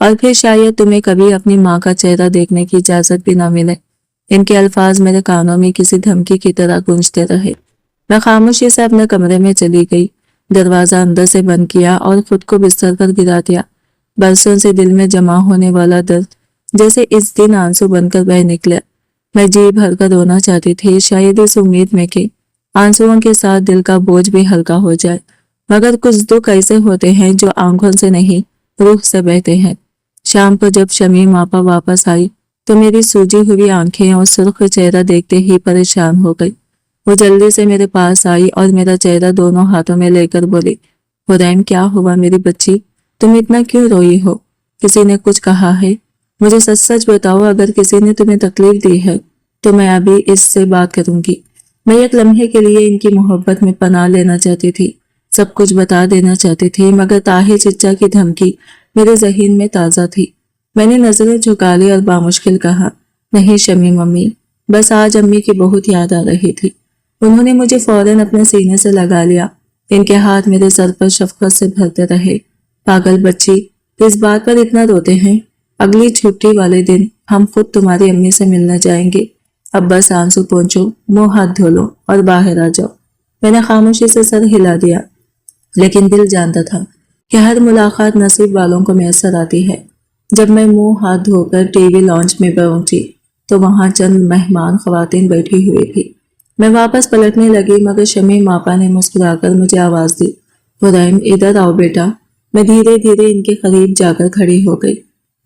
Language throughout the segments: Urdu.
اور پھر شاید تمہیں کبھی اپنی ماں کا چہرہ دیکھنے کی اجازت بھی نہ ملے۔ ان کے الفاظ میرے کانوں میں کسی دھمکی کی طرح گونجتے رہے۔ میں خاموشی سے اپنے کمرے میں چلی گئی، دروازہ اندر سے بند کیا اور خود کو بستر پر گرا دیا۔ برسوں سے دل میں جمع ہونے والا درد جیسے اس دن آنسو بن کر بہہ نکلا۔ میں جی بھر کر رونا چاہتی تھی، شاید اس امید میں کہ آنسوؤں کے ساتھ دل کا بوجھ بھی ہلکا ہو جائے، مگر کچھ دکھ ایسے ہوتے ہیں جو آنکھوں سے نہیں روح سے بہتے ہیں۔ شام کو جب شمیم آپا واپس آئی تو میری سوجی ہوئی آنکھیں اور سرخ چہرہ دیکھتے ہی پریشان ہو گئی۔ وہ جلدی سے میرے پاس آئی اور میرا چہرہ دونوں ہاتھوں میں لے کر بولی، حریم کیا ہوا میری بچی؟ تم اتنا کیوں روئی ہو؟ کسی نے کچھ کہا ہے؟ مجھے سچ سچ بتاؤ، اگر کسی نے تمہیں تکلیف دی ہے تو میں ابھی اس سے بات کروں گی۔ میں ایک لمحے کے لیے ان کی محبت میں پناہ لینا چاہتی تھی، سب کچھ بتا دینا چاہتی تھی، مگر طاہر چچا کی دھمکی میرے ذہن میں تازہ تھی۔ میں نے نظریں جھکا لی اور بامشکل کہا، نہیں شمیم امی، بس آج امی کی بہت یاد آ رہی تھی۔ انہوں نے مجھے فوراً اپنے سینے سے لگا لیا، ان کے ہاتھ میرے سر پر شفقت سے بھرتے رہے۔ پاگل بچی، اس بات پر اتنا روتے ہیں؟ اگلی چھٹی والے دن ہم خود تمہاری امی سے ملنے جائیں گے۔ اب بس آنسو پونچھو، منہ ہاتھ دھو لو اور باہر آ جاؤ۔ میں نے خاموشی سے سر ہلا دیا، لیکن دل جانتا تھا کہ ہر ملاقات نصیب والوں کو میسر آتی ہے۔ جب میں منہ ہاتھ دھو کر ٹی وی لانچ میں پہنچی تو وہاں چند مہمان خواتین بیٹھی ہوئی تھی۔ میں واپس پلٹنے لگی مگر شمیم آپا نے مسکرا کر مجھے آواز دی، حریم ادھر آؤ بیٹا۔ میں دھیرے دھیرے ان کے قریب جا کر کھڑی ہو گئی۔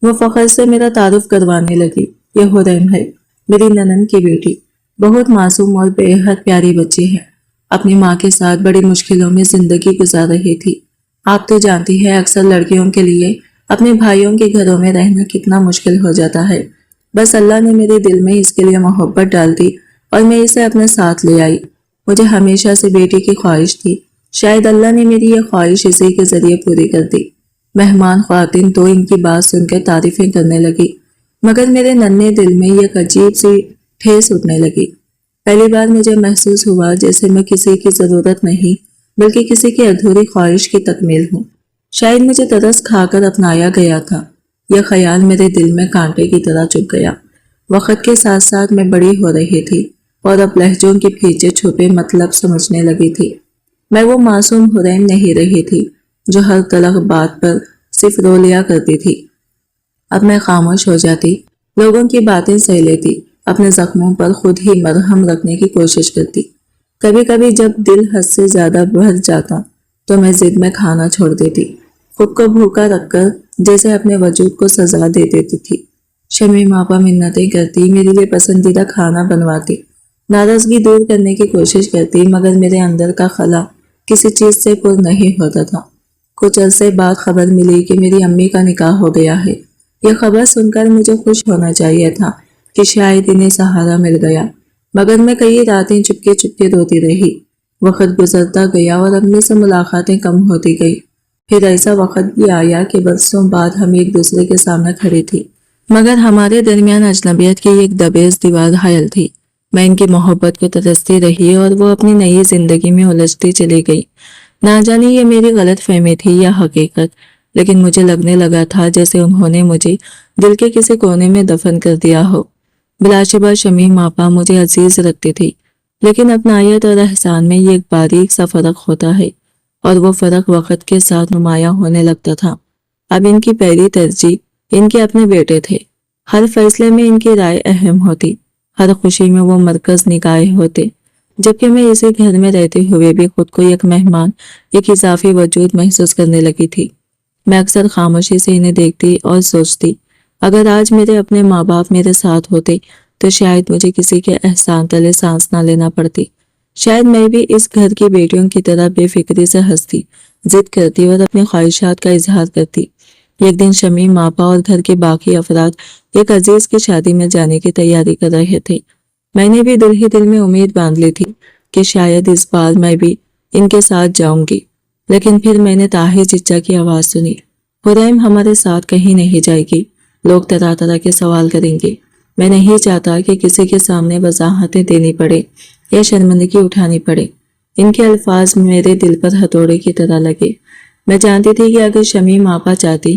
وہ فخر سے میرا تعارف کروانے لگی، یہ حریم ہے، میری ننند کی بیٹی، بہت معصوم اور بے حد پیاری بچی ہے، اپنی ماں کے ساتھ بڑی مشکلوں میں زندگی گزار رہی تھی۔ آپ تو جانتی ہے اکثر لڑکیوں کے لیے اپنے بھائیوں کے گھروں میں رہنا کتنا مشکل ہو جاتا ہے۔ بس اللہ نے میرے دل میں اس کے لیے محبت ڈال دی اور میں اسے اپنے ساتھ لے آئی۔ مجھے ہمیشہ سے بیٹی کی خواہش تھی، شاید اللہ نے میری یہ خواہش اسی کے ذریعے پوری کر دی۔ مہمان خواتین تو ان کی بات سن کے تعریفیں کرنے لگی، مگر میرے ننھے دل میں ایک عجیب سی ٹھیس اٹھنے لگی۔ پہلی بار مجھے محسوس ہوا جیسے میں کسی کی ضرورت نہیں بلکہ کسی کی ادھوری خواہش کی تکمیل ہوں۔ شاید مجھے ترس کھا کر اپنایا گیا تھا، یہ خیال میرے دل میں کانٹے کی طرح چبھ گیا۔ وقت کے ساتھ ساتھ میں بڑی ہو رہی تھی اور اب لہجوں کے پیچھے چھپے مطلب سمجھنے لگی تھی۔ میں وہ معصوم حریم نہیں رہی تھی جو ہر تلخ بات پر صرف رو لیا کرتی تھی۔ اب میں خاموش ہو جاتی، لوگوں کی باتیں سہ لیتی، اپنے زخموں پر خود ہی مرہم رکھنے کی کوشش کرتی۔ کبھی کبھی جب دل حد سے زیادہ بھر جاتا تو میں ضد میں کھانا چھوڑ دیتی، خود کو بھوکا رکھ کر جیسے اپنے وجود کو سزا دے دیتی تھی۔ شمیم آپا منتیں کرتی، میرے لیے پسندیدہ کھانا بنواتی، ناراضگی دور کرنے کی کوشش کرتی، مگر میرے اندر کا خلا کسی چیز سے پر نہیں ہوتا تھا۔ کچھ عرصے بعد خبر ملی کہ میری امی کا نکاح ہو گیا ہے۔ یہ خبر سن کر مجھے خوش ہونا چاہیے تھا کہ شاید انہیں سہارا مل گیا، مگر میں کئی راتیں چپکے چپکے روتی رہی۔ وقت گزرتا گیا اور امی سے ملاقاتیں کم ہوتی گئی۔ پھر ایسا وقت بھی آیا کہ برسوں بعد ہم ایک دوسرے کے سامنے کھڑی تھی، مگر ہمارے درمیان اجنبیت کی ایک دبیز دیوار حائل تھی۔ میں ان کی محبت کو ترستی رہی اور وہ اپنی نئی زندگی میں الجھتی چلی گئی۔ نہ جانے یہ میری غلط فہمی تھی یا حقیقت، لیکن مجھے لگنے لگا تھا جیسے انہوں نے مجھے دل کے کسی کونے میں دفن کر دیا ہو۔ بلا شبہ شمیم آپا مجھے عزیز رکھتی تھی، لیکن اپنائیت اور احسان میں یہ ایک باریک سا فرق ہوتا ہے، اور وہ فرق وقت کے ساتھ نمایاں ہونے لگتا تھا۔ اب ان کی پہلی ترجیح ان کے اپنے بیٹے تھے، ہر فیصلے میں ان کی رائے اہم ہوتی، ہر خوشی میں وہ مرکز نگاہ ہوتے، جبکہ میں اسی گھر میں رہتے ہوئے بھی خود کو ایک مہمان، ایک اضافی وجود محسوس کرنے لگی تھی۔ میں اکثر خاموشی سے انہیں دیکھتی اور سوچتی، اگر آج میرے اپنے ماں باپ میرے ساتھ ہوتے تو شاید مجھے کسی کے احسان تلے سانس نہ لینا پڑتی، شاید میں بھی اس گھر کی بیٹیوں کی طرح بے فکری سے ہنستی، ضد کرتی اور اپنی خواہشات کا اظہار کرتی۔ ایک دن شمیم آپا اور گھر کے باقی افراد ایک عزیز کی شادی میں جانے کی تیاری کر رہے تھے۔ میں نے بھی دل ہی دل میں امید باندھ لی تھی کہ شاید اس بار میں بھی ان کے ساتھ جاؤں گی، لیکن پھر میں نے طاہر چچا کی آواز سنی، حریم ہمارے ساتھ کہیں نہیں جائے گی، لوگ طرح طرح کے سوال کریں گے۔ میں نہیں چاہتا کہ کسی کے سامنے وضاحتیں دینی پڑے یا شرمندگی اٹھانی پڑے۔ ان کے الفاظ میرے دل پر ہتھوڑے کی طرح لگے۔ میں جانتی تھی کہ اگر شمیم آپا چاہتی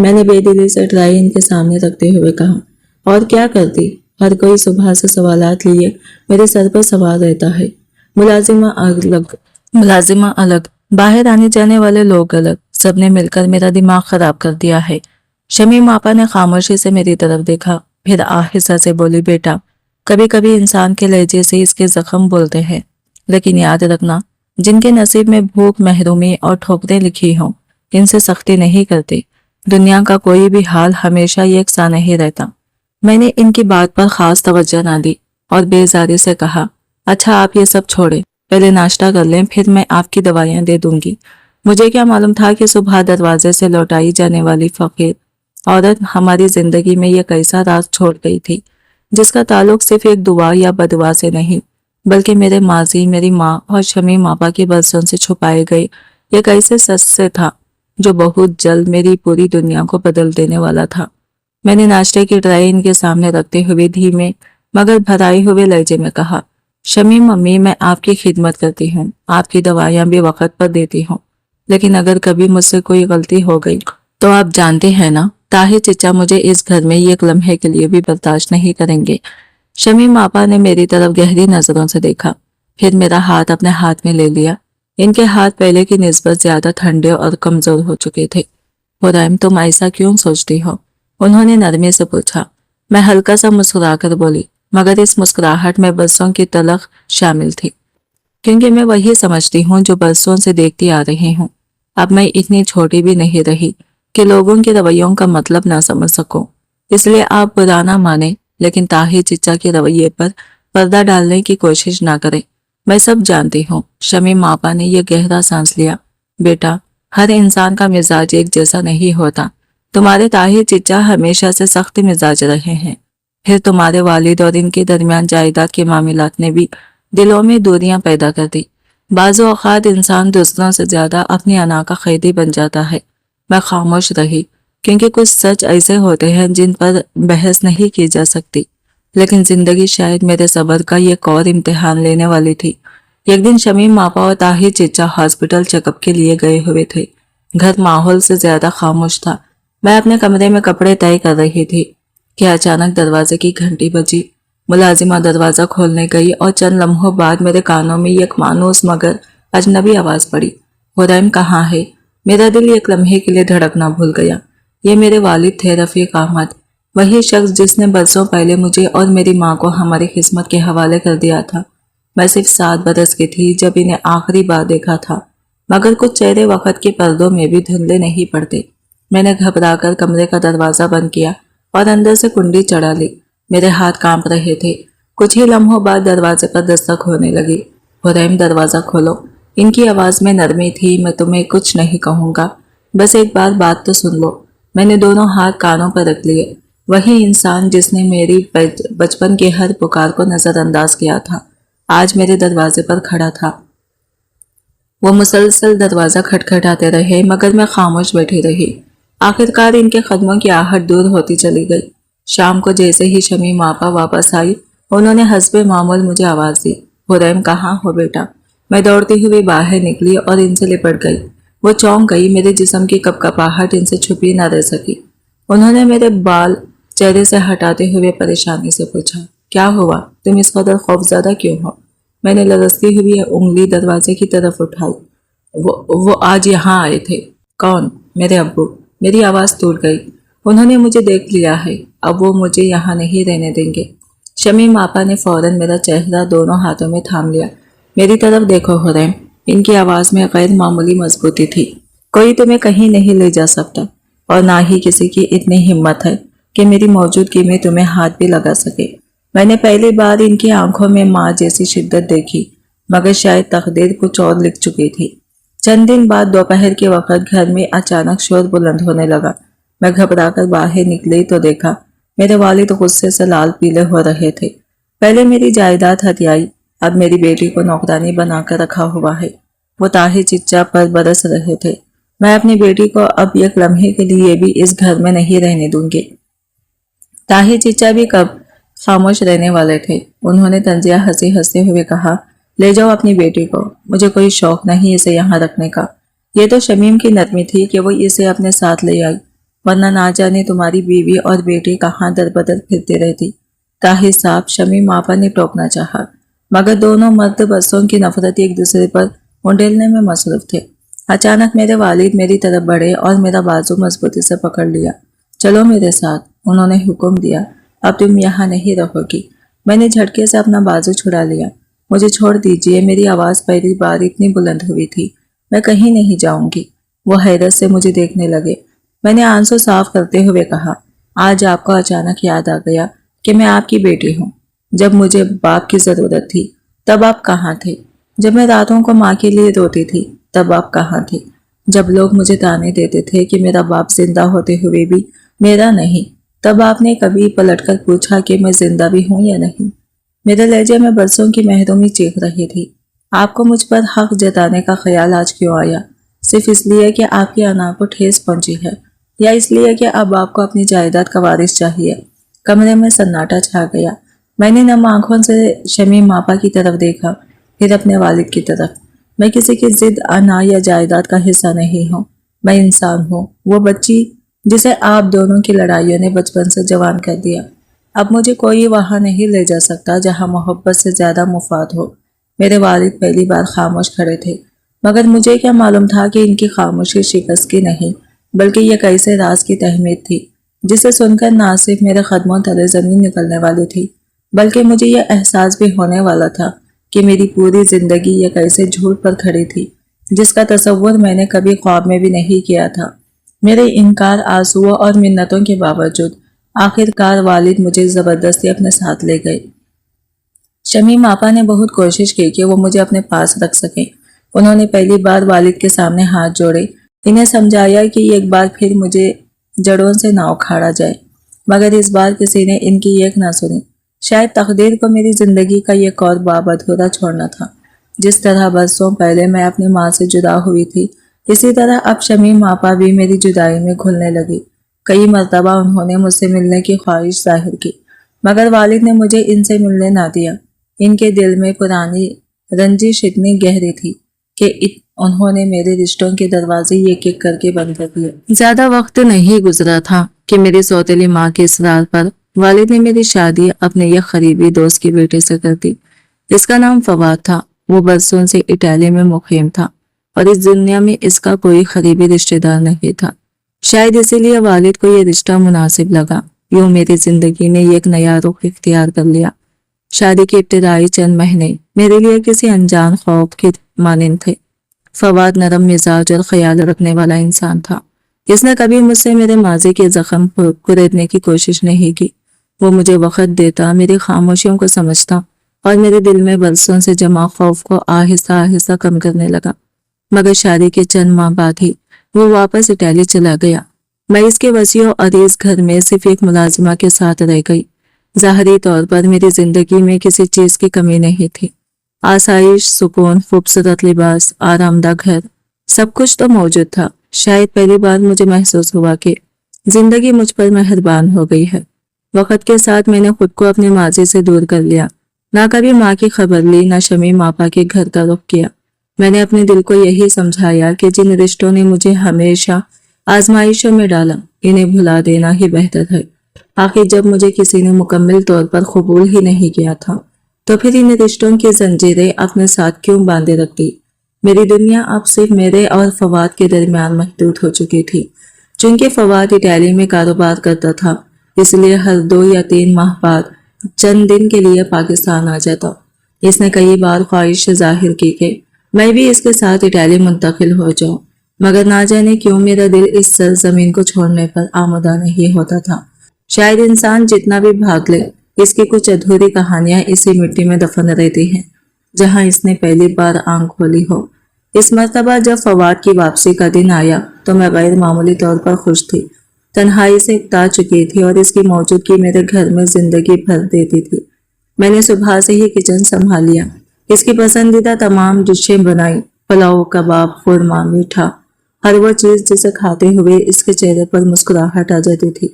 میں نے بے دلی سے ٹرائی ان کے سامنے رکھتے ہوئے کہا۔ اور کیا کرتی؟ ہر کوئی صبح سے سوالات لیے میرے سر پر سوار رہتا ہے۔ ملازمہ الگ، باہر آنے جانے والے لوگ الگ، سب نے مل کر میرا دماغ خراب کر دیا ہے۔ شمیم آپا نے خاموشی سے میری طرف دیکھا، پھر آہستہ سے بولی، بیٹا کبھی کبھی انسان کے لہجے سے اس کے زخم بولتے ہیں، لیکن یاد رکھنا جن کے نصیب میں بھوک، محرومی اور ٹھوکریں لکھی ہوں ان سے سختی نہیں کرتے۔ دنیا کا کوئی بھی حال ہمیشہ یکساں نہیں رہتا۔ میں نے ان کی بات پر خاص توجہ نہ دی اور بیزاری سے کہا، اچھا آپ یہ سب چھوڑیں، پہلے ناشتہ کر لیں، پھر میں آپ کی دوائیاں دے دوں گی۔ مجھے کیا معلوم تھا کہ صبح دروازے سے لوٹائی جانے والی فقیر عورت ہماری زندگی میں یہ کیسا راز چھوڑ گئی تھی جس کا تعلق صرف ایک دعا یا بدعا سے نہیں بلکہ میرے ماضی، میری ماں اور شمیم آپا کے برسوں سے چھپائے گئے ایک ایسے سچ سے تھا جو بہت جلد میری پوری دنیا کو بدل دینے والا تھا۔ میں نے ناشتے کی ٹرائی ان کے سامنے رکھتے ہوئے دھیمے مگر بھرائے ہوئے لہجے میں کہا، شمیم امی، میں آپ کی خدمت کرتی ہوں، آپ کی دوائیاں بھی وقت پر دیتی ہوں، لیکن اگر کبھی مجھ سے کوئی غلطی ہو گئی تو آپ جانتے ہیں نا، طاہر چچا مجھے اس گھر میں ایک لمحے کے لیے بھی برداشت نہیں کریں گے۔ شمیم آپا نے میری طرف گہری نظروں سے دیکھا، پھر میرا ہاتھ اپنے ہاتھ میں لے لیا۔ ان کے ہاتھ پہلے کی نسبت زیادہ ٹھنڈے اور کمزور ہو چکے تھے۔ حرائم، تم ایسا کیوں سوچتی ہو؟ انہوں نے نرمی سے پوچھا۔ میں ہلکا سا مسکرا کر بولی، مگر اس مسکراہٹ میں برسوں کی تلخ شامل تھی، کیونکہ میں وہی سمجھتی ہوں جو برسوں سے دیکھتی آ رہی ہوں۔ اب میں اتنی چھوٹی بھی نہیں رہی کہ لوگوں کے رویوں کا مطلب نہ سمجھ سکوں، اس لیے آپ برا نہ مانیں، لیکن طاہر چچا کے رویے پر پردہ ڈالنے کی کوشش نہ کریں۔ میں سب جانتی ہوں۔ شمیم آپا نے یہ گہرا سانس لیا۔ بیٹا، ہر انسان کا مزاج ایک جیسا نہیں ہوتا۔ تمہارے طاہر چچا ہمیشہ سے سخت مزاج رہے ہیں، پھر تمہارے والد اور ان کے درمیان جائیداد کے معاملات نے بھی دلوں میں دوریاں پیدا کر دی۔ بعض اوقات انسان دوسروں سے زیادہ اپنی انا کا قیدی بن جاتا ہے۔ میں خاموش رہی، کیونکہ کچھ سچ ایسے ہوتے ہیں جن پر بحث نہیں کی جا سکتی، لیکن زندگی شاید میرے صبر کا ایک اور امتحان لینے والی تھی۔ ایک دن شمیم آپا اور طاہر چچا ہاسپٹل چیک اپ کے لیے گئے ہوئے تھے۔ گھر ماحول سے زیادہ خاموش تھا۔ میں اپنے کمرے میں کپڑے طے کر رہی تھی کہ اچانک دروازے کی گھنٹی بجی۔ ملازمہ دروازہ کھولنے گئی اور چند لمحوں بعد میرے کانوں میں ایک مانوس مگر اجنبی آواز پڑی، حرائم کہاں ہے؟ میرا دل ایک لمحے کے لیے دھڑکنا بھول گیا۔ یہ میرے والد تھے، رفیق احمد، وہی شخص جس نے برسوں پہلے مجھے اور میری ماں کو ہماری قسمت کے حوالے کر دیا تھا۔ میں صرف 7 برس کی تھی جب انہیں آخری بار دیکھا تھا، مگر کچھ چہرے وقت کے پردوں میں بھی دھندلے نہیں پڑتے۔ میں نے گھبرا کر کمرے کا دروازہ بند کیا اور اندر سے کنڈی چڑھا لی۔ میرے ہاتھ کانپ رہے تھے۔ کچھ ہی لمحوں بعد دروازے پر دستک ہونے لگی۔ حرائم، دروازہ کھولو۔ ان کی آواز میں نرمی تھی۔ میں تمہیں کچھ نہیں کہوں گا، بس ایک بار بات تو سن لو۔ میں نے دونوں ہاتھ کانوں پر رکھ لیے۔ وہی انسان جس نے میری بچپن کے ہر پکار کو نظر انداز کیا تھا آج میرے دروازے پر کھڑا تھا۔ وہ مسلسل دروازہ کھٹکھٹاتے رہے مگر میں خاموش بیٹھی رہی۔ آخرکار ان کے قدموں کی آہٹ دور ہوتی چلی گئی۔ شام کو جیسے ہی شمیم آپا واپس آئی، انہوں نے حسب معمول مجھے آواز دی، حرائم کہاں ہو بیٹا؟ میں دوڑتی ہوئی باہر نکلی اور ان سے لپٹ گئی۔ وہ چونک گئی، میرے جسم کی کپکپاہٹ ان سے چھپی نہ رہ سکی۔ انہوں نے میرے بال چہرے سے ہٹاتے ہوئے پریشانی سے پوچھا، کیا ہوا؟ تم اس قدر خوفزدہ کیوں ہو؟ میں نے لرزتی ہوئی انگلی دروازے کی طرف اٹھائی۔ وہ آج یہاں آئے تھے۔ کون؟ میرے ابو۔ میری آواز ٹوٹ گئی۔ انہوں نے مجھے دیکھ لیا ہے، اب وہ مجھے یہاں نہیں رہنے دیں گے۔ شمیم آپا نے فوراً میرا چہرہ دونوں ہاتھوں میں تھام لیا۔ میری طرف دیکھو حرائم، ان کی آواز میں غیر معمولی مضبوطی تھی۔ کوئی تمہیں کہیں نہیں لے جا سکتا، اور نہ ہی کسی کی اتنی ہمت ہے کہ میری موجودگی میں تمہیں ہاتھ بھی لگا سکے۔ میں نے پہلی بار ان کی آنکھوں میں ماں جیسی شدت دیکھی، مگر شاید تقدیر کچھ اور لکھ چکی تھی۔ چند دن بعد دوپہر کے وقت گھر میں اچانک شور بلند ہونے لگا۔ میں گھبرا کر باہر نکلی تو دیکھا میرے والد غصے سے لال پیلے ہو رہے تھے۔ پہلے میری جائیداد ہتھیائی، اب میری بیٹی کو نوکرانی بنا کر رکھا ہوا ہے۔ وہ طاہر چچا پر برس رہے تھے۔ میں اپنی بیٹی کو اب ایک لمحے کے لیے بھی اس گھر میں نہیں رہنے دوں گی۔ طاہر چچا بھی کب خاموش رہنے والے تھے۔ انہوں نے طنزیہ ہنستے ہوئے کہا، لے جاؤ اپنی بیٹی کو، مجھے کوئی شوق نہیں اسے یہاں رکھنے کا۔ یہ تو شمیم کی نرمی تھی کہ وہ اسے اپنے ساتھ لے آئی۔ ورنہ نہ جانے تمہاری بیوی اور بیٹے کہاں در بدر پھرتے رہتی۔ طاہر صاحب شمیم آپا نے ٹوکنا چاہا، مگر دونوں مرد بسوں کی نفرت ایک دوسرے پر انڈیلنے میں مصروف تھے۔ اچانک میرے والد میری طرف بڑھے اور میرا بازو مضبوطی سے پکڑ لیا۔ چلو میرے ساتھ، انہوں نے حکم دیا، اب تم یہاں نہیں رہو گی۔ میں نے جھٹکے سے اپنا بازو چھڑا لیا۔ مجھے چھوڑ دیجیے، میری آواز پہلی بار اتنی بلند ہوئی تھی۔ میں کہیں نہیں جاؤں گی۔ وہ حیرت سے مجھے دیکھنے لگے۔ میں نے آنسو صاف کرتے ہوئے کہا، آج آپ کو اچانک یاد آ گیا کہ میں آپ کی بیٹی ہوں۔ جب مجھے باپ کی ضرورت تھی تب آپ کہاں تھے؟ جب میں راتوں کو ماں کے لیے روتی تھی تب آپ کہاں تھے؟ جب لوگ مجھے تانے دیتے تھے کہ میرا باپ زندہ ہوتے ہوئے بھی میرا نہیں، تب آپ نے کبھی پلٹ کر پوچھا کہ میں زندہ بھی ہوں یا نہیں؟ میرے لہجے میں برسوں کی محرومی چیخ رہی تھی۔ آپ کو مجھ پر حق جتانے کا خیال آج کیوں آیا؟ صرف اس لیے کہ آپ کی انا کو ٹھیس پہنچی ہے، یا اس لیے کہ اب آپ کو اپنی جائیداد کا وارث چاہیے؟ کمرے میں سناٹا چھا گیا۔ میں نے نم آنکھوں سے شمیم آپا کی طرف دیکھا، پھر اپنے والد کی طرف۔ میں کسی کی ضد، انا یا جائیداد کا حصہ نہیں ہوں۔ میں انسان ہوں، وہ بچی جسے آپ دونوں کی لڑائیوں نے بچپن سے جوان کر دیا۔ اب مجھے کوئی وہاں نہیں لے جا سکتا جہاں محبت سے زیادہ مفاد ہو۔ میرے والد پہلی بار خاموش کھڑے تھے، مگر مجھے کیا معلوم تھا کہ ان کی خاموشی شکست کی نہیں، بلکہ یہ ایسے راز کی تحمید تھی جسے سن کر نہ صرف میرے قدموں تلے زمین نکلنے والی تھی، بلکہ مجھے یہ احساس بھی ہونے والا تھا کہ میری پوری زندگی ایک ایسے جھوٹ پر کھڑی تھی جس کا تصور میں نے کبھی خواب میں بھی نہیں کیا تھا۔ میرے انکار، آرزوؤں اور منتوں کے باوجود آخر کار والد مجھے زبردستی اپنے ساتھ لے گئے۔ شمیم آپا نے بہت کوشش کی کہ وہ مجھے اپنے پاس رکھ سکیں۔ انہوں نے پہلی بار والد کے سامنے ہاتھ جوڑے، انہیں سمجھایا کہ ایک بار پھر مجھے جڑوں سے نہ اکھاڑا جائے، مگر اس بار کسی نے ان کی ایک نہ سنی۔ شاید تقدیر کو میری زندگی کا ایک اور باب ادھورا چھوڑنا تھا۔ جس طرح برسوں پہلے میں اپنی ماں سے جدا ہوئی تھی، اسی طرح اب شمیم آپا بھی میری جدائی میں گھلنے لگی۔ کئی مرتبہ انہوں نے مجھ سے ملنے کی خواہش ظاہر کی، مگر والد نے مجھے ان سے ملنے نہ دیا۔ ان کے دل میں پرانی رنجش اتنی گہری تھی کہ انہوں نے میرے رشتوں کے دروازے ایک ایک کر کے بند کر دیے۔ زیادہ وقت نہیں گزرا تھا کہ میری سوتیلی ماں کے اصرار پر والد نے میری شادی اپنے ایک قریبی دوست کی بیٹے سے کر دی۔ اس کا نام فواد تھا۔ وہ برسوں سے اٹلی میں مقیم تھا اور اس دنیا میں اس کا کوئی قریبی رشتہ دار نہیں تھا۔ شاید اسی لیے والد کو یہ رشتہ مناسب لگا۔ یوں میری زندگی نے ایک نیا رخ اختیار کر لیا۔ شادی کے ابتدائی چند مہینے میرے لیے کسی انجان خوف کے مانند تھے۔ فواد نرم مزاج اور خیال رکھنے والا انسان تھا۔ اس نے کبھی مجھ سے میرے ماضی کے زخم کو کریدنے کی کوشش نہیں کی۔ وہ مجھے وقت دیتا، میری خاموشیوں کو سمجھتا اور میرے دل میں برسوں سے جمع خوف کو آہستہ آہستہ کم کرنے لگا۔ مگر شادی کے چند ماہ بعد ہی وہ واپس اٹلی چلا گیا۔ میں اس کے وسیع و عریض گھر میں صرف ایک ملازمہ کے ساتھ رہ گئی۔ ظاہری طور پر میری زندگی میں کسی چیز کی کمی نہیں تھی۔ آسائش، سکون، خوبصورت لباس، آرام دہ گھر، سب کچھ تو موجود تھا۔ شاید پہلی بار مجھے محسوس ہوا کہ زندگی مجھ پر مہربان ہو گئی ہے۔ وقت کے ساتھ میں نے خود کو اپنے ماضی سے دور کر لیا۔ نہ کبھی ماں کی خبر لی، نہ شمیم آپا کے گھر کا رخ کیا۔ میں نے اپنے دل کو یہی سمجھایا کہ جن رشتوں نے مجھے ہمیشہ آزمائشوں میں ڈالا، انہیں بھلا دینا ہی بہتر ہے۔ آخر جب مجھے کسی نے مکمل طور پر قبول ہی نہیں کیا تھا، تو پھر ان رشتوں کی زنجیریں اپنے ساتھ کیوں باندھے رکھتی؟ میری دنیا اب صرف میرے اور فواد کے درمیان محدود ہو چکی تھی۔ چونکہ فواد اٹلی میں کاروبار کرتا تھا، اس لیے ہر 2 یا 3 ماہ بعد چند دن کے لیے پاکستان آ جاتا۔ اس نے کئی بار خواہش ظاہر کی کہ میں بھی اس کے ساتھ اٹلی منتقل ہو جاؤں، مگر نہ جانے کیوں میرا دل اس سرزمین کو چھوڑنے پر آمادہ نہیں ہوتا تھا۔ شاید انسان جتنا بھی بھاگ لے، اس کی کچھ ادھوری کہانیاں اسی مٹی میں دفن رہتی ہیں جہاں اس نے پہلی بار آنکھ کھولی ہو۔ اس مرتبہ جب فواد کی واپسی کا دن آیا تو میں غیر معمولی طور پر خوش تھی۔ تنہائی سے اکتا چکی تھی اور اس کی موجودگی میرے گھر میں زندگی بھر دیتی تھی۔ میں نے صبح سے ہی کچن سنبھال لیا، اس کی پسندیدہ تمام ڈشیں بنائی، پلاؤ، کباب، قورمہ، میٹھا، ہر وہ چیز جسے کھاتے ہوئے اس کے چہرے پر مسکراہٹ آ جاتی تھی۔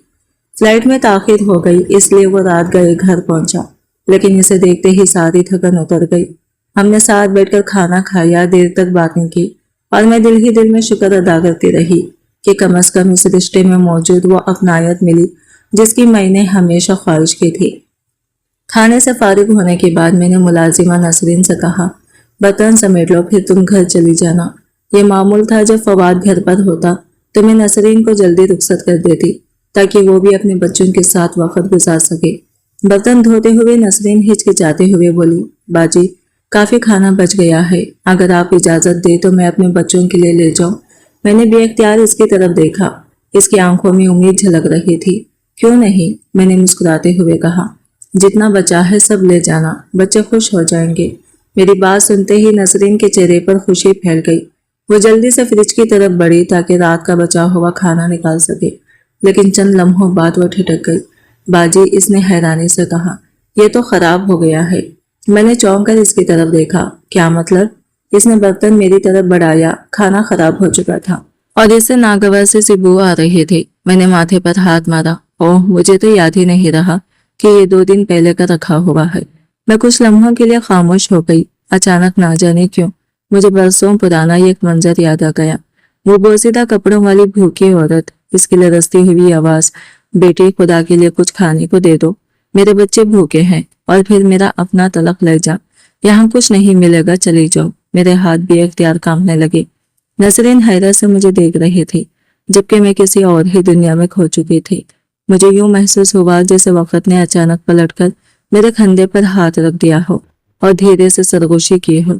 فلائٹ میں تاخیر ہو گئی، اس لیے وہ رات گئے گھر پہنچا، لیکن اسے دیکھتے ہی ساری تھکن اتر گئی۔ ہم نے ساتھ بیٹھ کر کھانا کھایا، دیر تک باتیں کی، اور میں دل ہی دل میں شکر ادا کرتی رہی کہ کم از کم اس رشتے میں موجود وہ اپنائیت ملی جس کی میں نے ہمیشہ خواہش کی تھی۔ کھانے سے فارغ ہونے کے بعد میں نے ملازمہ نسرین سے کہا، برتن سمیٹ لو پھر تم گھر چلی جانا۔ یہ معمول تھا جب فواد گھر پر ہوتا تو میں نسرین کو جلدی رخصت کر دیتی تاکہ وہ بھی اپنے بچوں کے ساتھ وقت گزار سکے۔ برتن دھوتے ہوئے نسرین ہچکچاتے ہوئے بولی، باجی کافی کھانا بچ گیا ہے، اگر آپ اجازت دے تو میں اپنے بچوں کے لیے لے جاؤں۔ میں نے بے اختیار اس کی طرف دیکھا، اس کی آنکھوں میں امید جھلک رہی تھی۔ کیوں نہیں، میں نے مسکراتے ہوئے کہا، جتنا بچا ہے سب لے جانا، بچے خوش ہو جائیں گے۔ میری بات سنتے ہی نسرین کے چہرے پر خوشی پھیل گئی۔ وہ جلدی سے فریج کی طرف بڑھی تاکہ رات کا بچا ہوا کھانا نکال سکے، لیکن چند لمحوں بعد وہ ٹھٹک گئی۔ باجی، اس نے حیرانی سے کہا، یہ تو خراب ہو گیا ہے۔ میں نے چونک کر اس کی طرف دیکھا۔ کیا مطلب؟ اس نے برتن میری طرف بڑھایا۔ کھانا خراب ہو چکا تھا اور اس سے ناگوار سی بو آ رہی تھی۔ میں نے ماتھے پر ہاتھ مارا۔ اوہ، مجھے تو یاد ہی نہیں رہا کہ یہ 2 دن پہلے کا رکھا ہوا ہے۔ میں کچھ لمحوں کے لیے خاموش ہو گئی۔ اچانک نہ جانے کیوں مجھے برسوں پرانا ایک منظر یاد آ گیا۔ وہ بوسیدہ کپڑوں والی بھوکی عورت، اس کی لرزتی ہوئی آواز، بیٹی خدا کے لیے کچھ کھانے کو دے دو، میرے بچے بھوکے ہیں، اور پھر میرا اپنا طلق لے جا، یہاں کچھ نہیں ملے گا، چلی جاؤ۔ میرے ہاتھ بھی اختیار کانپنے لگے۔ نسرین حیرت سے مجھے دیکھ رہی تھی جبکہ میں کسی اور ہی دنیا میں کھو چکی تھی۔ مجھے یوں محسوس ہوا جیسے وقت نے اچانک پلٹ کر میرے کھندے پر ہاتھ رکھ دیا ہو اور دھیرے سے سرگوشی کی ہو۔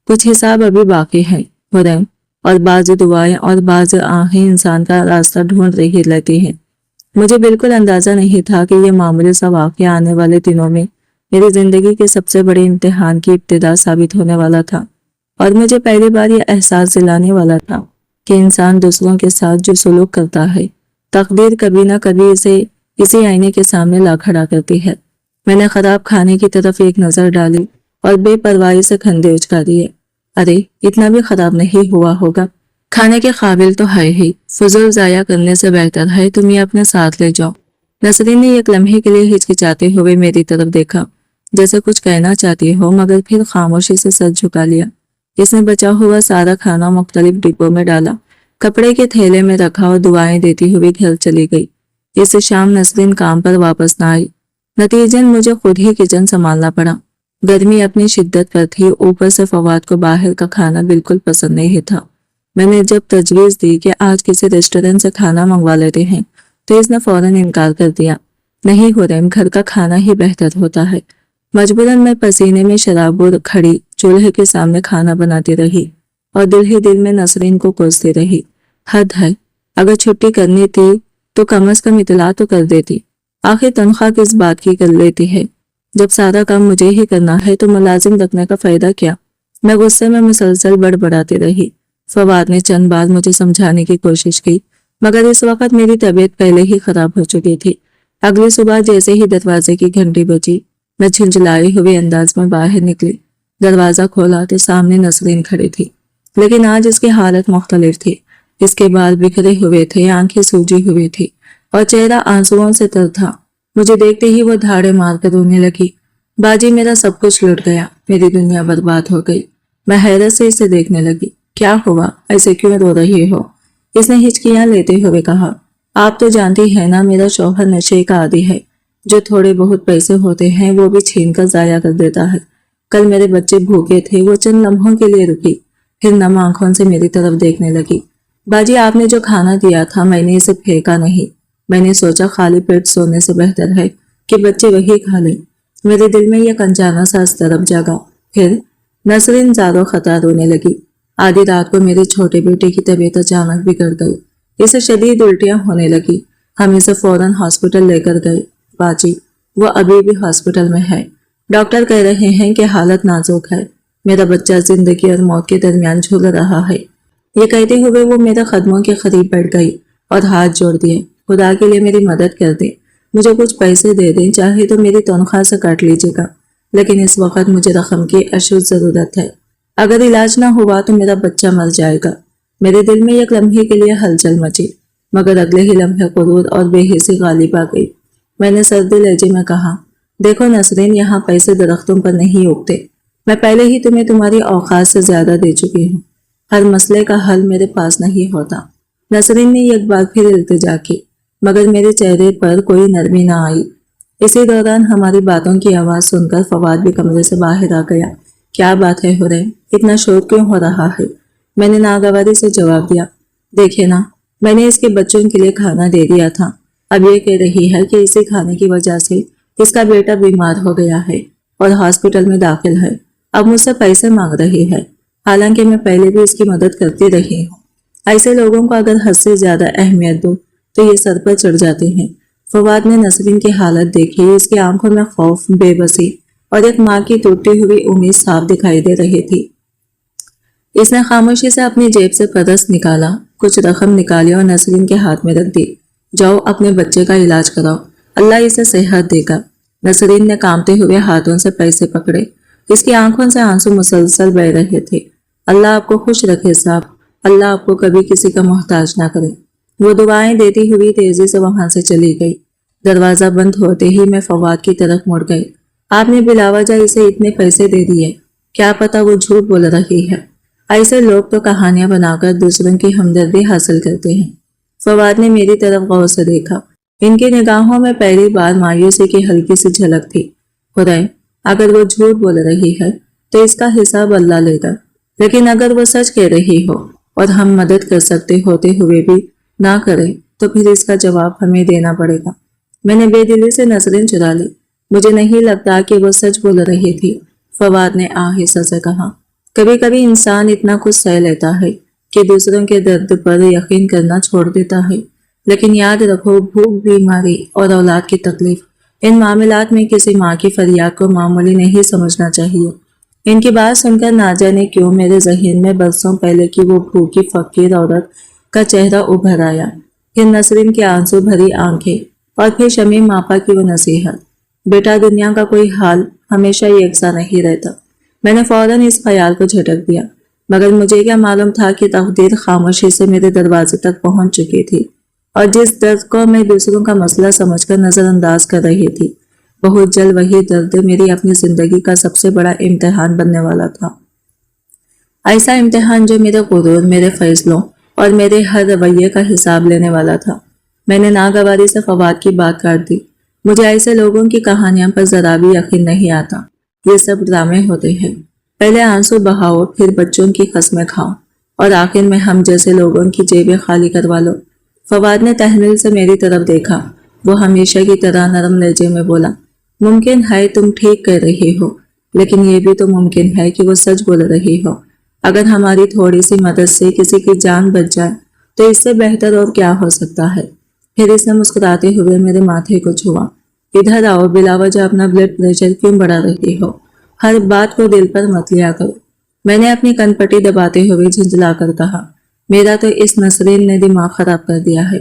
کچھ حساب ابھی باقی ہیں خرم، اور بعض دعائیں اور بعض آہیں انسان کا راستہ ڈھونڈ رہی لیتی ہیں۔ مجھے بالکل اندازہ نہیں تھا کہ یہ معمولی سا واقعہ آنے والے دنوں میں میری زندگی کے سب سے بڑے امتحان کی ابتدا ثابت ہونے والا تھا، اور مجھے پہلی بار یہ احساس دلانے والا تھا کہ انسان دوسروں کے ساتھ جو سلوک کرتا ہے، تقدیر کبھی نہ کبھی اسے اسی آئینے کے سامنے لا کھڑا کرتی ہے۔ میں نے خراب کھانے کی طرف ایک نظر ڈالی اور بے پرواہی سے کھندے اچکا دیے۔ ارے، اتنا بھی خراب نہیں ہوا ہوگا، کھانے کے قابل تو ہے ہی، فضول ضائع کرنے سے بہتر ہے تم یہ اپنے ساتھ لے جاؤ۔ نسرین نے ایک لمحے کے لیے ہچکچاتے ہوئے میری طرف دیکھا، جیسے کچھ کہنا چاہتی ہو، مگر پھر خاموشی سے سر جھکا لیا۔ اس نے بچا ہوا سارا کھانا مختلف ڈبوں میں ڈالا، کپڑے کے تھیلے میں رکھا اور دعائیں دیتی ہوئی گھر چلی گئی۔ اس شام نسرین کام پر واپس نہ آئی، نتیجن مجھے خود ہی کچن سنبھالنا پڑا۔ گرمی اپنی شدت پر تھی، اوپر سے فواد کو باہر کا کھانا بالکل پسند نہیں تھا۔ میں نے جب تجویز دی کہ آج کسی ریسٹورنٹ سے کھانا منگوا لیتے ہیں تو اس نے فوراً انکار کر دیا۔ نہیں خرم، گھر کا کھانا ہی بہتر ہوتا ہے۔ مجبوراً میں پسینے میں شرابور کھڑی چولہے کے سامنے کھانا بناتی رہی اور دل ہی دل میں نسرین کو کوستی رہی۔ حد ہے، اگر چھٹی کرنی تھی تو کم از کم اطلاع تو کر دیتی، آخر تنخواہ کس بات کی کر لیتی ہے۔ جب سارا کام مجھے ہی کرنا ہے تو ملازم رکھنے کا فائدہ کیا؟ میں غصے میں مسلسل بڑبڑاتی رہی۔ فواد نے چند بار مجھے سمجھانے کی کوشش کی، مگر اس وقت میری طبیعت پہلے ہی خراب ہو چکی تھی۔ اگلی صبح جیسے ہی دروازے کی گھنٹی بجی، میں جھنجھلائی ہوئے انداز میں باہر نکلی۔ دروازہ کھولا تو سامنے نسرین کھڑی تھی، لیکن آج اس کی حالت مختلف تھی۔ اس کے بال بکھرے ہوئے تھے، آنکھیں سوجی ہوئی تھی اور چہرہ آنسوؤں سے تر تھا۔ مجھے دیکھتے ہی وہ دھاڑے مار کر رونے لگی۔ باجی، میرا سب کچھ لٹ گیا، میری دنیا برباد ہو گئی۔ میں حیرت سے اسے دیکھنے لگی۔ کیا ہوا؟ ایسے کیوں رو رہی ہو؟ اس نے ہچکیاں لیتے ہوئے کہا، آپ تو جانتی ہیں نا میرا شوہر نشے کا عادی ہے، جو تھوڑے بہت پیسے ہوتے ہیں وہ بھی چھین کر ضائع کر دیتا ہے۔ کل میرے بچے بھوکے تھے، وہ چند لمحوں کے لیے رکی، پھر نم آنکھوں سے میری طرف دیکھنے لگی۔ باجی، آپ نے جو کھانا دیا تھا میں نے اسے پھینکا نہیں، میں نے سوچا خالی پیٹ سونے سے بہتر ہے کہ بچے وہی کھا لیں۔ میرے دل میں یہ انجانا سا اضطراب جاگا۔ پھر نسرین زاروں خطا رونے لگی۔ آدھی رات کو میرے چھوٹے بیٹے کی طبیعت اچانک بگڑ گئی، اسے شدید الٹیاں ہونے لگی۔ ہم اسے فوراً ہاسپٹل لے کر گئے۔ باجی، وہ ابھی بھی ہاسپٹل میں ہے، ڈاکٹر کہہ رہے ہیں کہ حالت نازک ہے، میرا بچہ زندگی اور موت کے درمیان جھول رہا ہے۔ یہ کہتے ہوئے وہ میرے قدموں کے قریب بیٹھ گئی اور ہاتھ جوڑ دیے۔ خدا کے لیے میری مدد کر دیں، مجھے کچھ پیسے دے دیں، چاہے تو میری تنخواہ سے کاٹ لیجیے گا، لیکن اس وقت مجھے رقم کی اشد ضرورت ہے۔ اگر علاج نہ ہوا تو میرا بچہ مر جائے گا۔ میرے دل میں ایک لمحے کے لیے ہلچل مچی، مگر اگلے ہی لمحے غرور اور بے حسی غالب آ گئی۔ میں نے سردی لہجے میں کہا، دیکھو نسرین، یہاں پیسے درختوں پر نہیں اگتے، میں پہلے ہی تمہیں تمہاری اوقات سے زیادہ دے چکی ہوں، ہر مسئلے کا حل میرے پاس نہیں ہوتا۔ نسرین نے ایک بار پھر التجا کی، مگر میرے چہرے پر کوئی نرمی نہ آئی۔ اسی دوران ہماری باتوں کی آواز سن کر فواد بھی کمرے سے باہر آ گیا۔ کیا بات ہے حریم، اتنا شور کیوں ہو رہا ہے؟ میں نے ناگواری سے جواب دیا، دیکھے نا، میں نے اس کے بچوں کے لیے کھانا دے دیا تھا، اب یہ کہہ رہی ہے کہ اسی کھانے کی وجہ سے اس کا بیٹا بیمار ہو گیا ہے اور ہاسپٹل میں داخل ہے، اب مجھ سے پیسے مانگ رہی ہے، حالانکہ میں پہلے بھی اس کی مدد کرتی رہی ہوں۔ ایسے لوگوں کو اگر حد سے زیادہ اہمیت دو تو یہ سر پر چڑھ جاتے ہیں۔ فواد نے نسرین کی حالت دیکھی، اس کی آنکھوں میں خوف، بے بسی اور ایک ماں کی ٹوٹی ہوئی امید صاف دکھائی دے رہی تھی۔ اس نے خاموشی سے اپنی جیب سے پرس نکالا، کچھ رقم نکالی اور نسرین کے ہاتھ میں رکھ دی۔ جاؤ اپنے بچے کا علاج کراؤ، اللہ اسے صحت دے گا۔ نسرین نے کانپتے ہوئے ہاتھوں سے پیسے پکڑے، اس کی آنکھوں سے آنسو مسلسل بہہ رہے تھے۔ اللہ آپ کو خوش رکھے صاحب، اللہ آپ کو کبھی کسی کا محتاج نہ کرے۔ وہ دعائیں دیتی ہوئی تیزی سے وہاں سے چلی گئی۔ دروازہ بند ہوتے ہی میں فواد کی طرف مڑ گئی۔ آپ نے بلا وجہ اسے اتنے پیسے دے دیے، کیا پتا وہ جھوٹ بول رہی ہے۔ ایسے لوگ تو کہانیاں بنا کر دوسروں کی ہمدردی حاصل کرتے ہیں۔ فواد نے میری طرف غور سے دیکھا، ان کی نگاہوں میں پہلی بار مایوسی کی ہلکی سی جھلک تھی۔ حریم، اگر وہ جھوٹ بول رہی ہے تو اس کا حساب اللہ لے گا، لیکن اگر وہ سچ کہہ رہی ہو اور ہم مدد کر سکتے ہوتے ہوئے بھی نہ کریں تو پھر اس کا جواب ہمیں دینا پڑے گا۔ میں نے بے دلی سے نسرین چرا لی، مجھے نہیں لگتا کہ وہ سچ بول رہی تھی، فواد نے آہستہ سے کہا۔ کبھی کبھی انسان اتنا کچھ سہ لیتا ہے کہ دوسروں کے درد پر یقین کرنا چھوڑ دیتا ہے، لیکن یاد رکھو، بھوک، بیماری اور اولاد کی تکلیف، ان معاملات میں کسی ماں کی فریاد کو معمولی نہیں سمجھنا چاہیے۔ ان کی بات سن کر نہ جانے کیوں میرے ذہن میں برسوں پہلے کی وہ بھوکی فقیر عورت کا چہرہ ابھر آیا، پھر نسرین کی آنسو بھری آنکھیں اور پھر شمیم آپا کی وہ نصیحت، بیٹا دنیا کا کوئی حال ہمیشہ یکساں نہیں رہتا۔ میں نے فوراً اس خیال کو جھٹک دیا، مگر مجھے کیا معلوم تھا کہ تقدیر خاموشی سے میرے دروازے تک پہنچ چکی تھی، اور جس درد کو میں دوسروں کا مسئلہ سمجھ کر نظر انداز کر رہی تھی، بہت جلد وہی درد میری اپنی زندگی کا سب سے بڑا امتحان بننے والا تھا۔ ایسا امتحان جو میرے غرور، میرے فیصلوں اور میرے ہر رویے کا حساب لینے والا تھا۔ میں نے ناگواری سے فواد کی بات کاٹ دی، مجھے ایسے لوگوں کی کہانیاں پر ذرا بھی یقین نہیں آتا، یہ سب ڈرامے ہوتے ہیں، پہلے آنسو بہاؤ، پھر بچوں کی قسمیں کھاؤ اور آخر میں ہم جیسے لوگوں کی جیبیں خالی کروا لو۔ فواد نے تحمیل سے میری طرف دیکھا، وہ ہمیشہ کی طرح نرم لہجے میں بولا، ممکن ہے تم ٹھیک کہہ رہی ہو، لیکن یہ بھی تو ممکن ہے کہ وہ سچ بول رہی ہو۔ اگر ہماری تھوڑی سی مدد سے کسی کی جان بچ جائے تو اس سے بہتر اور کیا ہو سکتا ہے۔ پھر اس نے مسکراتے ہوئے میرے ماتھے کو چھوا، ادھر آؤ، بلا وجہ اپنا بلڈ پریشر کیوں بڑھا رہی ہو، ہر بات کو دل پر مت لیا کرو۔ میں نے اپنی کن پٹی دباتے ہوئے جھنجھلا کر کہا، میرا تو اس نسرین نے دماغ خراب کر دیا ہے،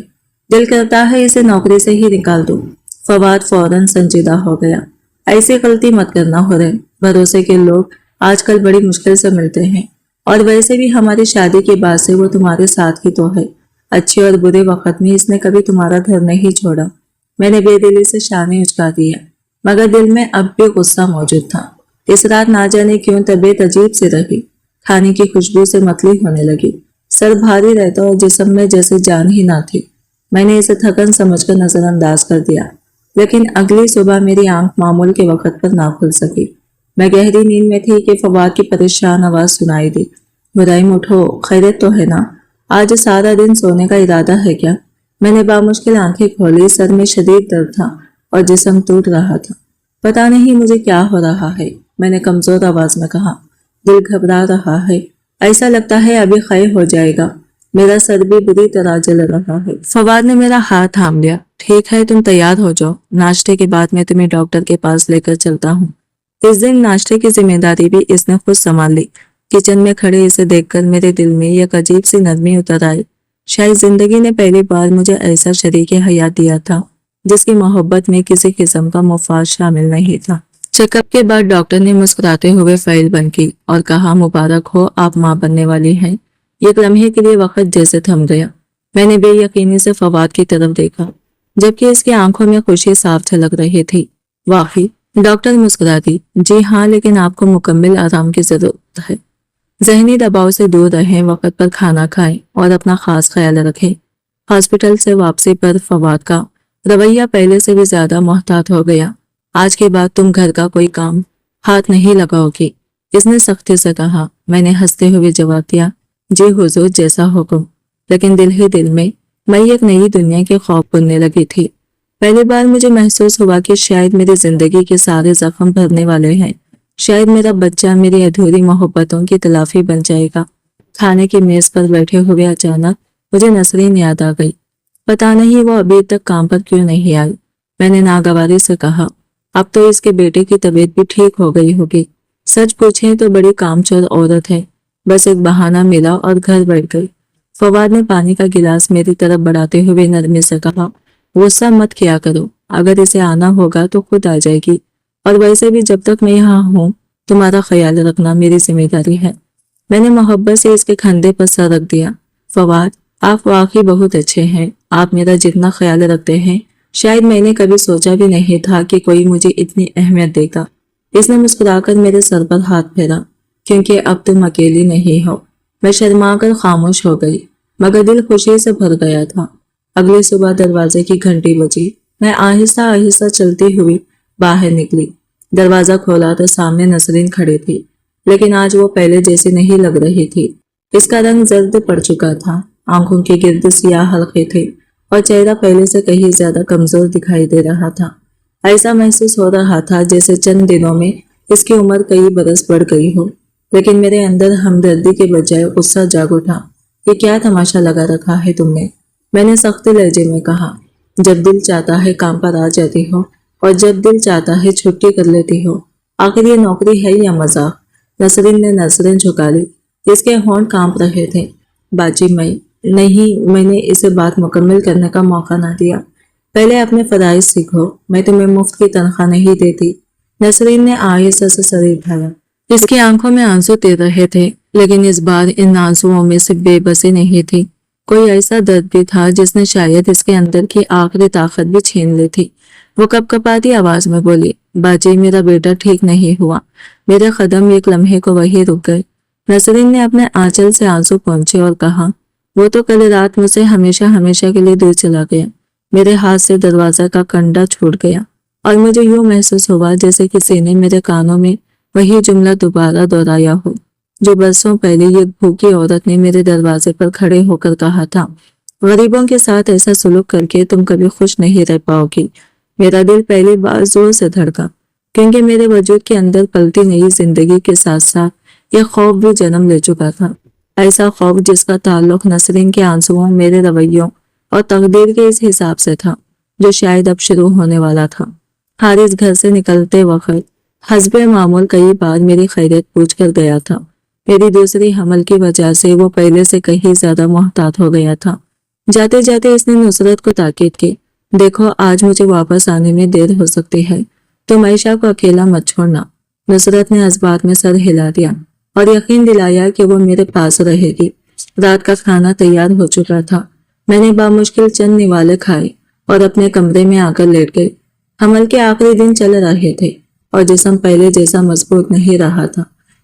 دل کرتا ہے اسے نوکری سے ہی نکال دو۔ فواد فوراً سنجیدہ ہو گیا، ایسی غلطی مت کرنا حریم، بھروسے کے لوگ آج کل بڑی مشکل سے ملتے ہیں، اور ویسے بھی ہماری شادی کے بعد سے وہ تمہارے ساتھ ہی تو ہے، اچھے اور برے وقت میں اس نے کبھی تمہارا گھر نہیں چھوڑا۔ میں نے بے دلی سے شانے اچکا دیا، مگر دل میں اب بھی غصہ موجود تھا۔ اس رات نہ جانے کیوں طبیعت عجیب سی رہی، کھانے کی خوشبو سے متلی ہونے لگی، سر بھاری رہتا اور جسم میں جیسے جان ہی نہ تھی۔ میں نے اسے تھکن سمجھ کر نظر انداز کر دیا، لیکن اگلی صبح میری آنکھ معمول کے وقت پر نہ کھل سکی۔ میں گہری نیند میں تھی کہ فواد کی پریشان آواز سنائی دی، حریم اٹھو، خیریت تو ہے نا، آج سارا دن سونے کا ارادہ ہے کیا؟ میں نے بامشکل آنکھیں کھولی، سر میں شدید درد تھا اور جسم ٹوٹ رہا تھا۔ پتا نہیں مجھے کیا ہو رہا ہے، میں نے کمزور آواز میں کہا، دل گھبرا رہا ہے، ایسا لگتا ہے ابھی خیر ہو جائے گا، میرا سر بھی بری طرح جل رہا ہے۔ فواد نے میرا ہاتھ تھام لیا، ٹھیک ہے تم تیار ہو جاؤ، ناشتے کے بعد میں تمہیں ڈاکٹر کے پاس لے کر چلتا ہوں۔ اس دن ناشتے کی ذمہ داری بھی اس نے خود سنبھال لی۔ کچن میں کھڑے اسے دیکھ کر میرے دل میں ایک عجیب سی نرمی اتر آئی، شاید زندگی نے پہلی بار مجھے ایسا شریک حیات دیا تھا جس کی محبت میں کسی قسم کا مفاد شامل نہیں تھا۔ چیک اپ کے بعد ڈاکٹر نے مسکراتے ہوئے فائل بند کی اور کہا، مبارک ہو، آپ ماں بننے والی ہیں۔ ایک لمحے کے لیے وقت جیسے تھم گیا، میں نے بے یقینی سے فواد کی طرف دیکھا، جبکہ اس کی آنکھوں میں خوشی صاف جھلک رہی تھی۔ واقعی؟ ڈاکٹر مسکرا دی، جی ہاں، لیکن آپ کو مکمل آرام کی ضرورت ہے۔ ذہنی دباؤ سے دور رہیں، وقت پر کھانا کھائیں اور اپنا خاص خیال رکھیں۔ ہاسپٹل سے واپسی پر فواد کا رویہ پہلے سے بھی زیادہ محتاط ہو گیا۔ آج کے بعد تم گھر کا کوئی کام ہاتھ نہیں لگاؤ گی، اس نے سختی سے کہا۔ میں نے ہنستے ہوئے جواب دیا، جی حضور، جیسا حکم۔ لیکن دل ہی دل میں ایک نئی دنیا کے خوف بننے لگی تھی۔ پہلی بار مجھے محسوس ہوا کہ شاید میری زندگی کے سارے زخم بھرنے والے ہیں، شاید میرا بچہ میری ادھوری محبتوں کی تلافی بن جائے گا۔ کھانے کی میز پر بیٹھے ہوئے اچانک مجھے نسرین یاد آ گئی۔ پتا نہیں وہ ابھی تک کام پر کیوں نہیں آئی۔ میں نے ناگواری سے کہا، اب تو اس کے بیٹے کی طبیعت بھی ٹھیک ہو گئی ہوگی، سچ پوچھیں تو بڑی کامچور عورت ہے، بس ایک بہانہ ملا اور گھر بیٹھ گئی۔ فواد نے پانی کا گلاس میری طرف بڑھاتے ہوئے نرمی سے کہا، غصہ مت کیا کرو، اگر اسے آنا ہوگا تو خود آ جائے گی، اور ویسے بھی جب تک میں یہاں ہوں تمہارا خیال رکھنا میری ذمہ داری ہے۔ میں نے محبت سے اس کے کندھے پر سر رکھ دیا۔ فواد، آپ واقعی بہت اچھے ہیں، آپ میرا جتنا خیال رکھتے ہیں شاید میں نے کبھی سوچا بھی نہیں تھا کہ کوئی مجھے اتنی اہمیت دے گا۔ اس نے مسکرا کر میرے سر پر ہاتھ پھیرا، کیونکہ اب تم اکیلی نہیں ہو۔ میں شرما کر خاموش ہو گئی، مگر دل خوشی سے بھر گیا تھا۔ اگلی صبح دروازے کی گھنٹی بجی، میں آہستہ آہستہ چلتی ہوئی باہر نکلی۔ دروازہ کھولا تو سامنے نسرین کھڑی تھی، لیکن آج وہ پہلے جیسی نہیں لگ رہی تھی۔ اس کا رنگ زرد پڑ چکا تھا، آنکھوں کے گرد سیاہ حلقے تھے اور چہرہ پہلے سے کہیں زیادہ کمزور دکھائی دے رہا تھا۔ ایسا محسوس ہو رہا تھا جیسے چند دنوں میں اس کی عمر کئی برس بڑھ گئی ہو، لیکن میرے اندر ہمدردی کے بجائے غصہ جاگ اٹھا۔ یہ کیا تماشا لگا رکھا ہے تم نے؟ میں نے سخت لہجے میں کہا۔ جب دل چاہتا ہے کام پر آ جاتی ہو، اور جب دل چاہتا ہے چھٹی کر لیتی ہو۔ آخر یہ نوکری ہے یا مذاق؟ نسرین نے نظریں جھکا لی، اس کے ہونٹ کانپ رہے تھے۔ باجی میں نے اسے بات مکمل کرنے کا موقع نہ دیا۔ پہلے اپنے فرائض سیکھو، میں تمہیں مفت کی تنخواہ نہیں دیتی۔ نسرین نے آہستہ سے سر اٹھایا۔ اس کی آنکھوں میں آنسو تیر رہے تھے، لیکن اس بار ان آنسوؤں میں سے بے بسی نہیں تھی، کوئی ایسا درد بھی تھا جس نے شاید اس کے اندر کی آخری طاقت بھی چھین لی تھی۔ وہ کپ کپاتی آواز میں بولی، باجی میرا بیٹا ٹھیک نہیں ہوا۔ میرے قدم ایک لمحے کو وہی رک گئے۔ نسرین نے اپنے آنچل سے آنسو پہنچے اور کہا، وہ تو کل رات مجھ سے ہمیشہ ہمیشہ کے لیے دور چلا گیا۔ میرے ہاتھ سے دروازہ کا کنڈا چھوٹ گیا اور مجھے یوں محسوس ہوا جیسے کسی نے میرے کانوں میں وہی جملہ دوبارہ دہرایا ہو جو برسوں پہلے ایک بھوکی عورت نے میرے دروازے پر کھڑے ہو کر کہا تھا، غریبوں کے ساتھ ایسا سلوک کر کے تم کبھی خوش نہیں رہ پاؤ گی۔ میرا دل پہلی بار زور سے دھڑکا، کیونکہ میرے وجود کے اندر پلتی نئی زندگی کے ساتھ ساتھ یہ خوف بھی جنم لے چکا تھا۔ ایسا خوف جس کا تعلق نسرین کے آنسوؤں، میرے رویوں اور تقدیر کے اس حساب سے تھا جو شاید اب شروع ہونے والا تھا۔ حارث گھر سے نکلتے وقت حسب معمول کئی بار میری خیریت پوچھ کر گیا تھا۔ میری دوسری حمل کی وجہ سے وہ پہلے سے کہیں زیادہ محتاط ہو گیا تھا۔ جاتے جاتے اس نے نصرت کو تاکید کی، دیکھو آج مجھے واپس آنے میں دیر ہو سکتی ہے، تم عائشہ کو اکیلا مت چھوڑنا۔ نصرت نے اس بات میں سر ہلا دیا اور یقین دلایا کہ وہ میرے پاس رہے گی۔ رات کا کھانا تیار ہو چکا تھا، میں نے بامشکل چند نوالے کھائے اور اپنے کمرے میں آ کر لیٹ گئی۔ حمل کے آخری دن چل رہے تھے اور جسم پہلے جیسا مضبوط نہیں رہا تھا۔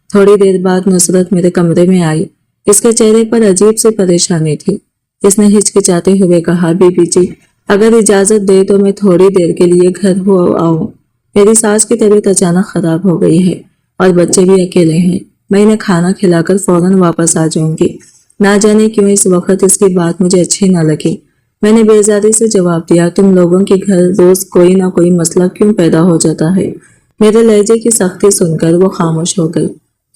تھوڑی دیر بعد نصرت میرے کمرے میں آئی، اس کے چہرے پر عجیب سی پریشانی تھی۔ اس نے ہچکچاتے ہوئے کہا، بی بی جی اگر اجازت دے تو میں تھوڑی دیر کے لیے گھر ہو آؤں۔ میری ساس کی طبیعت اچانک خراب ہو گئی ہے اور بچے بھی اکیلے ہیں، میں انہیں کھانا کھلا کر فوراً واپس آ جاؤں گی۔ نہ جانے کیوں اس وقت اس کی بات مجھے اچھی نہ لگی۔ میں نے بیزاری سے جواب دیا، تم لوگوں کے گھر روز کوئی نہ کوئی مسئلہ کیوں پیدا ہو جاتا ہے؟ میرے لہجے کی سختی سن کر وہ خاموش ہو گئی،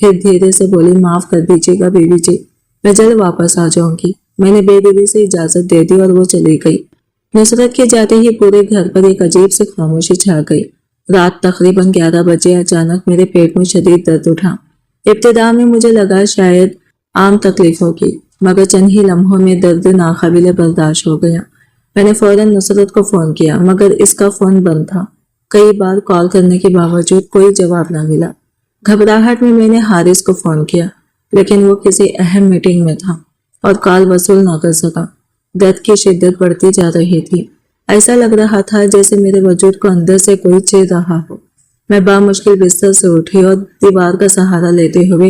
پھر دھیرے سے بولی، معاف کر دیجیے گا بیوی جی، میں جلد واپس آ جاؤں گی۔ میں نے بے دلی سے اجازت دے دی اور وہ چلی گئی۔ نصرت کے جاتے ہی پورے گھر پر ایک عجیب سی خاموشی چھا گئی۔ رات تقریباً 11 بجے اچانک میرے پیٹ میں شدید درد اٹھا۔ ابتدا میں مجھے لگا شاید عام تکلیف ہوگی، مگر چند ہی لمحوں میں درد ناقابل برداشت ہو گیا۔ میں نے فوراً نصرت کو فون کیا، مگر اس کا فون بند تھا۔ کئی بار کال کرنے کے باوجود کوئی جواب نہ ملا۔ گھبراہٹ میں نے حارث کو فون کیا، لیکن وہ کسی اہم میٹنگ میں تھا اور کال وصول نہ کر سکا۔ درد کی شدت بڑھتی جا رہی تھی، ایسا لگ رہا تھا جیسے میرے وجود کو اندر سے کوئی چیر رہا ہو۔ میں بامشکل بستر سے اٹھی اور دیوار کا سہارا لیتے ہوئے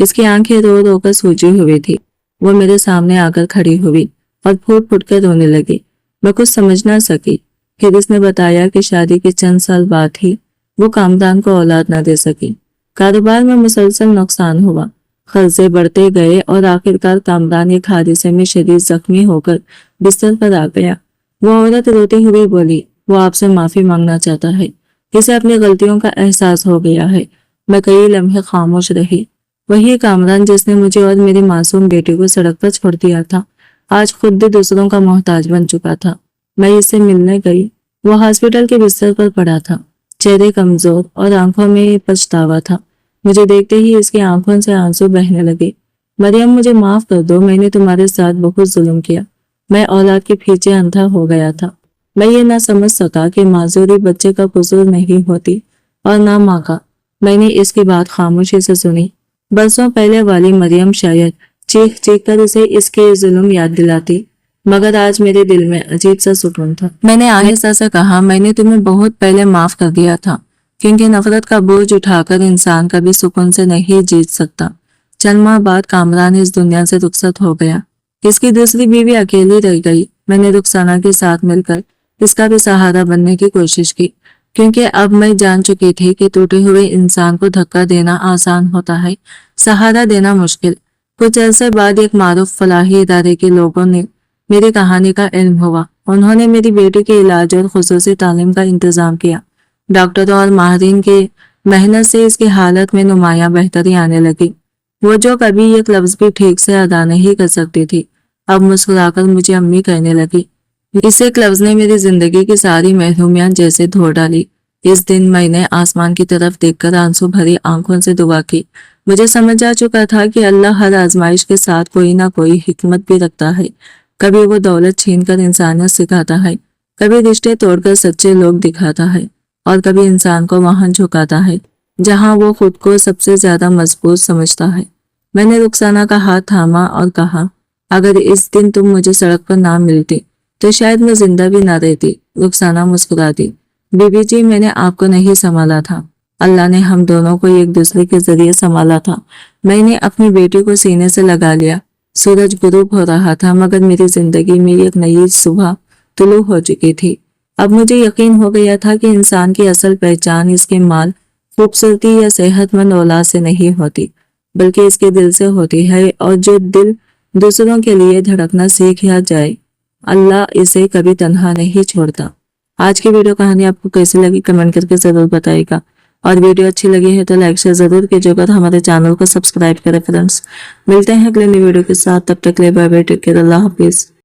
اس کی آنکھیں رو رو کر سوجی ہوئی تھی۔ وہ میرے سامنے آ کر کھڑی ہوئی اور پھوٹ پھوٹ کر رونے لگی۔ میں کچھ سمجھ نہ سکی۔ پھر اس نے بتایا کہ شادی کے چند سال بعد ہی وہ کامران کو اولاد نہ دے سکی۔ کاروبار میں مسلسل نقصان ہوا، قرضے بڑھتے گئے اور آخرکار کامران ایک حادثے میں شدید زخمی ہو کر بستر پر آ گیا۔ وہ عورت روتی ہوئی بولی، وہ آپ سے معافی مانگنا چاہتا ہے، اسے اپنی غلطیوں کا احساس ہو گیا ہے۔ میں کئی لمحے خاموش رہی۔ وہی کامران جس نے مجھے اور میری معصوم بیٹی کو سڑک پر چھوڑ دیا تھا، آج خود بھی دوسروں کا محتاج بن چکا تھا۔ میں اس سے ملنے گئی۔ وہ ہاسپٹل کے بستر پر پڑا تھا، چہرے کمزور اور آنکھوں میں پچھتاوا تھا۔ مجھے دیکھتے ہی اس کی آنکھوں سے آنسو بہنے لگے۔ مریم، مجھے معاف کر دو، میں نے تمہارے ساتھ بہت ظلم کیا۔ میں اولاد کے پیچھے اندھا ہو گیا تھا۔ میں یہ نہ سمجھ سکا کہ معذوری بچے کا قصور نہیں ہوتی اور نہ ماں کا۔ میں نے اس کی بات خاموشی سے سنی۔ برسوں پہلے والی مریم شاید چیخ چیخ کر اسے اس کے ظلم یاد دلاتی، مگر آج میرے دل میں عجیب سا سکون تھا۔ میں نے آہستہ سے کہا، میں نے تمہیں بہت پہلے معاف کر دیا تھا، کیونکہ نفرت کا بوجھ اٹھا کر انسان کبھی سکون سے نہیں جیت سکتا۔ چند ماہ بعد کامران اس دنیا سے رخصت ہو گیا۔ اس کی دوسری بیوی اکیلی رہ گئی۔ میں نے رخسانہ کے ساتھ مل کر اس کا بھی سہارا بننے کی کوشش کی، کیونکہ اب میں جان چکی تھی کہ ٹوٹے ہوئے انسان کو دھکا دینا آسان ہوتا ہے، سہارا دینا مشکل۔ کچھ عرصے بعد ایک معروف فلاحی ادارے کے لوگوں نے میری کہانی کا علم ہوا۔ انہوں نے میری بیٹی کے علاج اور خصوصی تعلیم کا انتظام کیا۔ ڈاکٹروں اور ماہرین کے محنت سے اس کی حالت میں نمایاں بہتری آنے لگی۔ وہ جو کبھی ایک لفظ بھی ٹھیک سے ادا نہیں کر سکتی تھی، اب مسکرا کر مجھے امی کہنے لگی۔ اس ایک لفظ نے میری زندگی کی ساری محرومیاں جیسے دھو ڈالی۔ اس دن میں نے آسمان کی طرف دیکھ کر آنسو بھری آنکھوں سے دعا کی۔ مجھے سمجھ آ چکا تھا کہ اللہ ہر آزمائش کے ساتھ کوئی نہ کوئی حکمت بھی رکھتا ہے۔ کبھی وہ دولت چھین کر انسانیت سکھاتا ہے، کبھی رشتے توڑ کر سچے لوگ دکھاتا ہے، اور کبھی انسان کو وہاں جھکاتا ہے جہاں وہ خود کو سب سے زیادہ مضبوط سمجھتا ہے۔ میں نے رخسانہ کا ہاتھ تھاما اور کہا، اگر اس دن تم مجھے سڑک پر نہ ملتی تو شاید میں زندہ بھی نہ رہتی۔ رخسانہ مسکرا دی۔ بی بی جی، میں نے آپ کو نہیں سنبھالا تھا، اللہ نے ہم دونوں کو ایک دوسرے کے ذریعے سنبھالا تھا۔ میں نے اپنی بیٹی کو سینے سے لگا لیا۔ سورج غروب ہو رہا تھا، مگر میری زندگی میں ایک نئی صبح طلوع ہو چکی تھی۔ اب مجھے یقین ہو گیا تھا کہ انسان کی اصل پہچان اس کے مال، خوبصورتی یا صحت مند اولاد سے نہیں ہوتی، بلکہ اس کے دل سے ہوتی ہے، اور جو دل دوسروں کے لیے دھڑکنا سیکھ جائے، اللہ اسے کبھی تنہا نہیں چھوڑتا۔ آج کی ویڈیو کہانی آپ کو کیسی لگی کمنٹ کر کے ضرور بتائے گا، اور ویڈیو اچھی لگی ہے تو لائک شیئر ضرور کیجیے گا، ہمارے چینل کو سبسکرائب کریں۔ فرینڈس، ملتے ہیں اگلے نئی ویڈیو کے ساتھ، تب تک کے لیے بائے بائے، ٹیک کیئر، اللہ حافظ۔